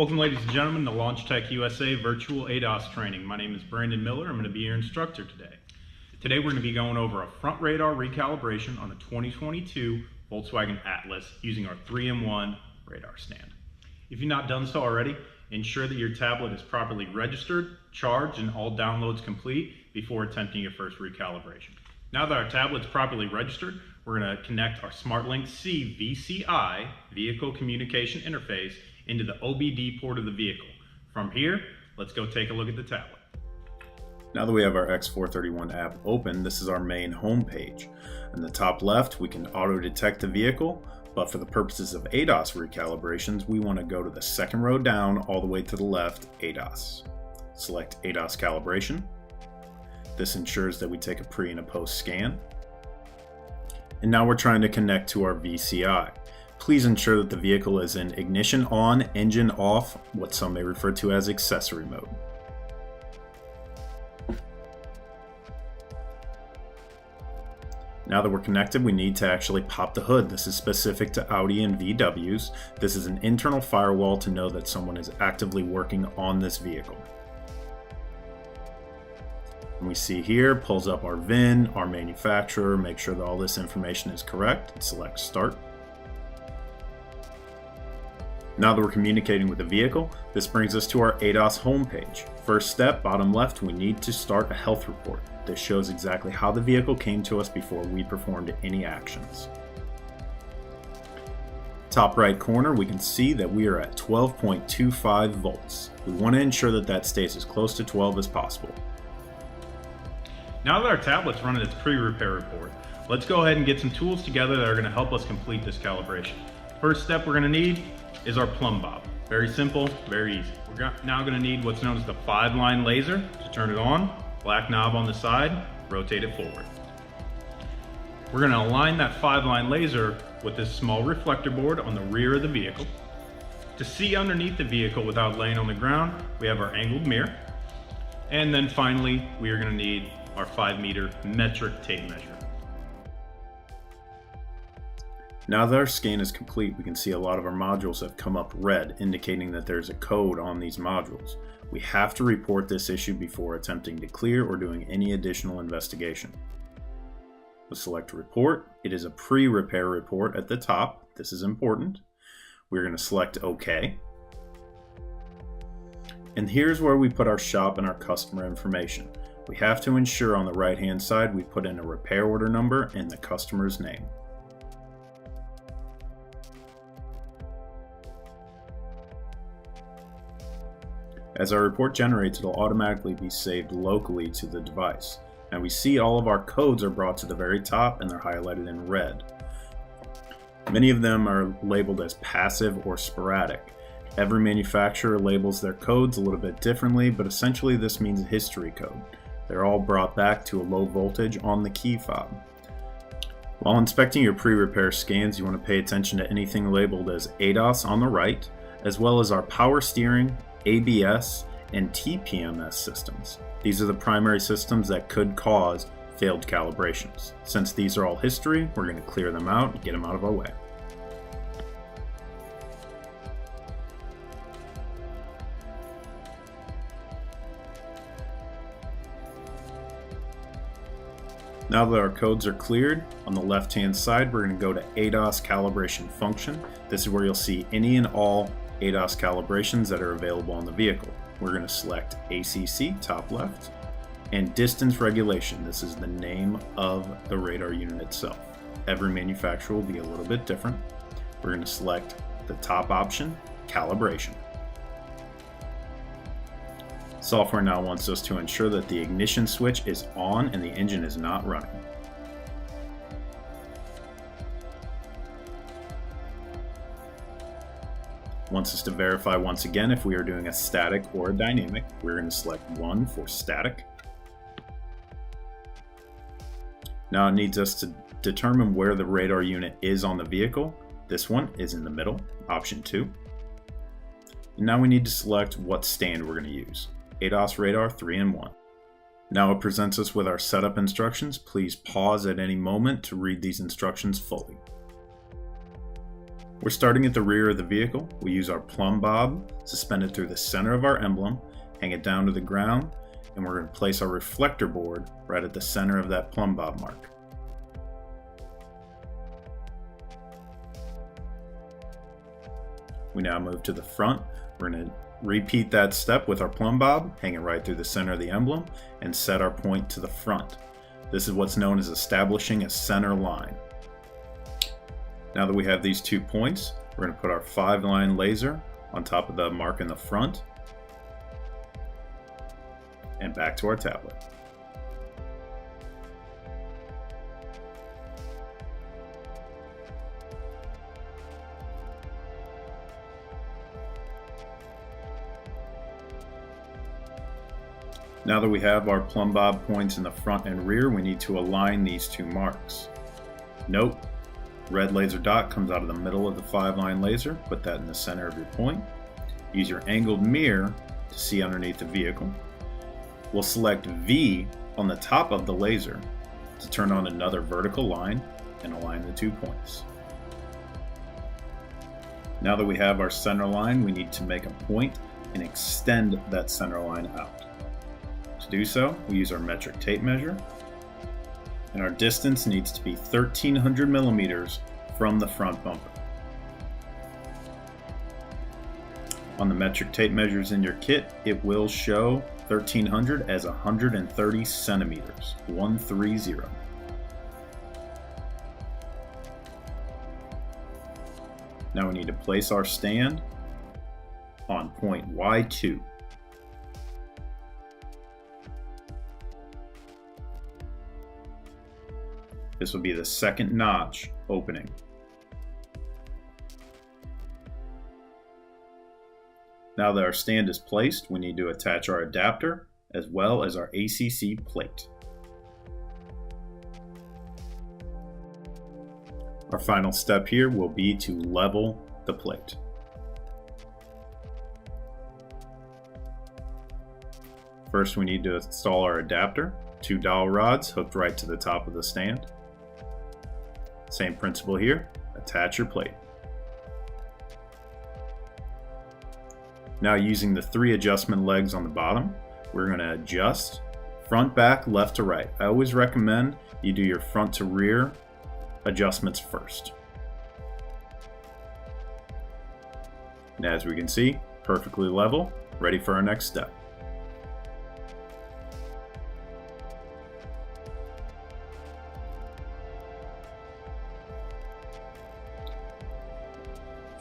Welcome, ladies and gentlemen, to Launch Tech USA Virtual ADAS Training. My name is Brandon Miller. I'm going to be your instructor today. Today we're going to be going over a front radar recalibration on a 2022 Volkswagen Atlas using our 3-in-1 radar stand. If you've not done so already, ensure that your tablet is properly registered, charged, and all downloads complete before attempting your first recalibration. Now that our tablet's properly registered, we're going to connect our SmartLink C VCI Vehicle Communication Interface into the OBD port of the vehicle. From here, let's go take a look at the tablet. Now that we have our X431 app open, this is our main home page. In the top left, we can auto-detect the vehicle, but for the purposes of ADAS recalibrations, we want to go to the second row down all the way to the left, ADAS. Select ADAS calibration. This ensures that we take a pre and a post scan. And now we're trying to connect to our VCI. Please ensure that the vehicle is in ignition on, engine off, what some may refer to as accessory mode. Now that we're connected, we need to actually pop the hood. This is specific to Audi and VWs. This is an internal firewall to know that someone is actively working on this vehicle. And we see here, pulls up our VIN, our manufacturer, make sure that all this information is correct, and select Start. Now that we're communicating with the vehicle, this brings us to our ADAS homepage. First step, bottom left, we need to start a health report. This shows exactly how the vehicle came to us before we performed any actions. Top right corner, we can see that we are at 12.25 volts. We want to ensure that that stays as close to 12 as possible. Now that our tablet's running its pre-repair report, let's go ahead and get some tools together that are going to help us complete this calibration. First step we're going to need is our plumb bob. Very simple, very easy. We're now going to need what's known as the 5-line laser to turn it on. Black knob on the side, rotate it forward. We're going to align that 5-line laser with this small reflector board on the rear of the vehicle. To see underneath the vehicle without laying on the ground, we have our angled mirror. And then finally, we are going to need our 5-meter metric tape measure. Now that our scan is complete, we can see a lot of our modules have come up red, indicating that there's a code on these modules. We have to report this issue before attempting to clear or doing any additional investigation. We'll select Report. It is a pre-repair report at the top. This is important. We're going to select OK. And here's where we put our shop and our customer information. We have to ensure on the right-hand side we put in a repair order number and the customer's name. As our report generates, it'll automatically be saved locally to the device. And we see all of our codes are brought to the very top and they're highlighted in red. Many of them are labeled as passive or sporadic. Every manufacturer labels their codes a little bit differently, but essentially this means a history code. They're all brought back to a low voltage on the key fob. While inspecting your pre-repair scans, you want to pay attention to anything labeled as ADAS on the right, as well as our power steering, ABS, and TPMS systems. These are the primary systems that could cause failed calibrations. Since these are all history, we're going to clear them out and get them out of our way. Now that our codes are cleared, on the left-hand side, we're going to go to ADAS calibration function. This is where you'll see any and all ADAS calibrations that are available on the vehicle. We're going to select ACC, top left, and distance regulation. This is the name of the radar unit itself. Every manufacturer will be a little bit different. We're going to select the top option, calibration. Software now wants us to ensure that the ignition switch is on and the engine is not running. Wants us to verify once again if we are doing a static or a dynamic. We're going to select 1 for static. Now it needs us to determine where the radar unit is on the vehicle. This one is in the middle, option 2. And now we need to select what stand we're going to use. ADAS radar 3-in-1. Now it presents us with our setup instructions. Please pause at any moment to read these instructions fully. We're starting at the rear of the vehicle. We use our plumb bob suspended through the center of our emblem, hang it down to the ground, and we're going to place our reflector board right at the center of that plumb bob mark. We now move to the front. We're going to repeat that step with our plumb bob, hang it right through the center of the emblem, and set our point to the front. This is what's known as establishing a center line. Now that we have these 2 points, we're going to put our 5-line laser on top of the mark in the front, and back to our tablet. Now that we have our plumb bob points in the front and rear, we need to align these 2 marks. Note, red laser dot comes out of the middle of the 5-line laser. Put that in the center of your point. Use your angled mirror to see underneath the vehicle. We'll select V on the top of the laser to turn on another vertical line and align the 2 points. Now that we have our center line, we need to make a point and extend that center line out. To do so, we use our metric tape measure, and our distance needs to be 1,300 millimeters from the front bumper. On the metric tape measures in your kit, it will show 1,300 as 130 centimeters, 130. Now we need to place our stand on point Y2. This will be the second notch opening. Now that our stand is placed, we need to attach our adapter as well as our ACC plate. Our final step here will be to level the plate. First, we need to install our adapter, 2 dowel rods hooked right to the top of the stand. Same principle here, attach your plate. Now using the 3 adjustment legs on the bottom, we're going to adjust front, back, left to right. I always recommend you do your front to rear adjustments first. And as we can see, perfectly level, ready for our next step.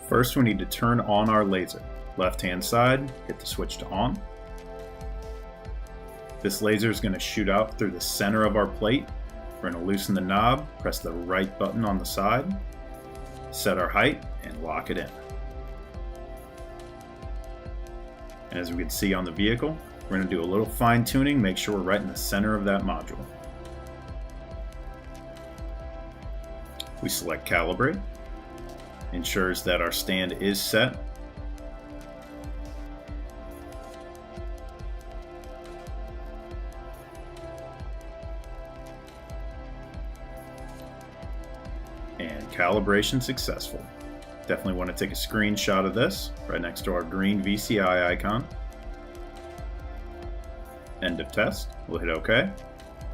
First, we need to turn on our laser. Left-hand side, hit the switch to on. This laser is going to shoot out through the center of our plate. We're going to loosen the knob, press the right button on the side, set our height, and lock it in. And as we can see on the vehicle, we're going to do a little fine tuning, make sure we're right in the center of that module. We select calibrate. Ensures that our stand is set. And calibration successful. Definitely want to take a screenshot of this right next to our green VCI icon. End of test. We'll hit OK,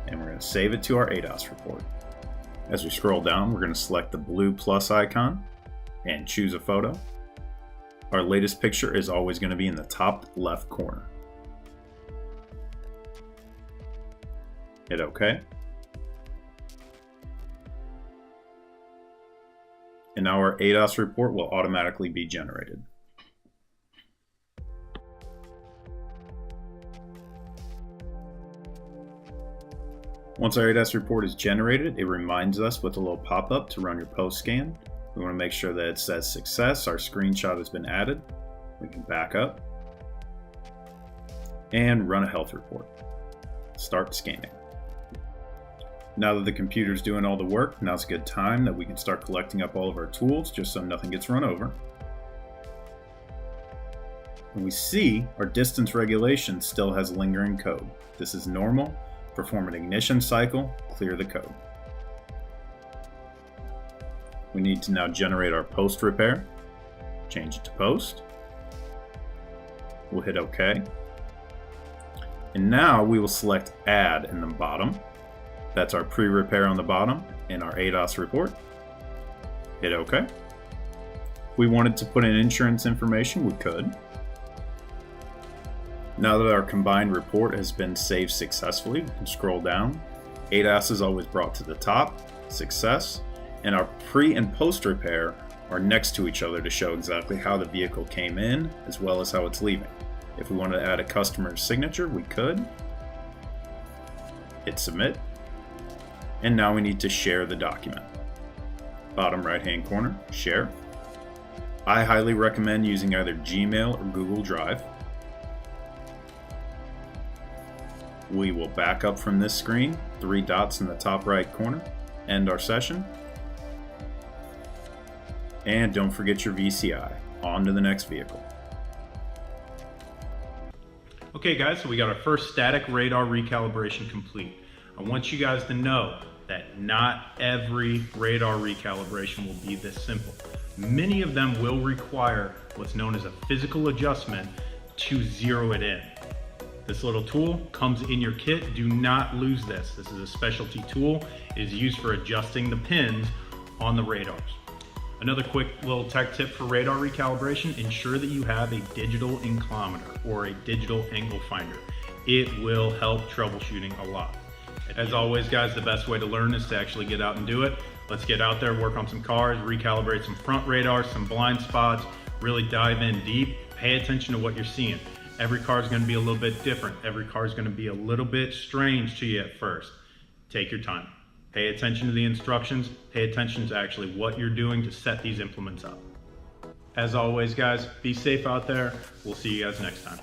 and we're going to save it to our ADAS report. As we scroll down, we're going to select the blue plus icon and choose a photo. Our latest picture is always going to be in the top left corner. Hit OK. And now our ADAS report will automatically be generated. Once our ADAS report is generated, it reminds us with a little pop-up to run your post scan. We want to make sure that it says success, our screenshot has been added. We can back up and run a health report. Start scanning. Now that the computer's doing all the work, now's a good time that we can start collecting up all of our tools just so nothing gets run over. And we see our distance regulation still has lingering code. This is normal. Perform an ignition cycle, clear the code. We need to now generate our post repair. Change it to post. We'll hit OK. And now we will select Add in the bottom. That's our pre-repair on the bottom in our ADOS report. Hit OK. If we wanted to put in insurance information, we could. Now that our combined report has been saved successfully, we can scroll down. ADOS is always brought to the top, success, and our pre and post repair are next to each other to show exactly how the vehicle came in as well as how it's leaving. If we wanted to add a customer's signature, we could. Hit submit. And now we need to share the document. Bottom right hand corner, share. I highly recommend using either Gmail or Google Drive. We will back up from this screen, 3 dots in the top right corner, end our session. And don't forget your VCI. On to the next vehicle. Okay guys, so we got our first static radar recalibration complete. I want you guys to know that not every radar recalibration will be this simple. Many of them will require what's known as a physical adjustment to zero it in. This little tool comes in your kit. Do not lose this. This is a specialty tool. It is used for adjusting the pins on the radars. Another quick little tech tip for radar recalibration, ensure that you have a digital inclometer or a digital angle finder. It will help troubleshooting a lot. As always guys, the best way to learn is to actually get out and do it. Let's get out there, work on some cars, recalibrate some front radars, some blind spots, really dive in deep, pay attention to what you're seeing. Every car is going to be a little bit different. Every car is going to be a little bit strange to you at first. Take your time. Pay attention to the instructions. Pay attention to actually what you're doing to set these implements up. As always, guys, be safe out there. We'll see you guys next time.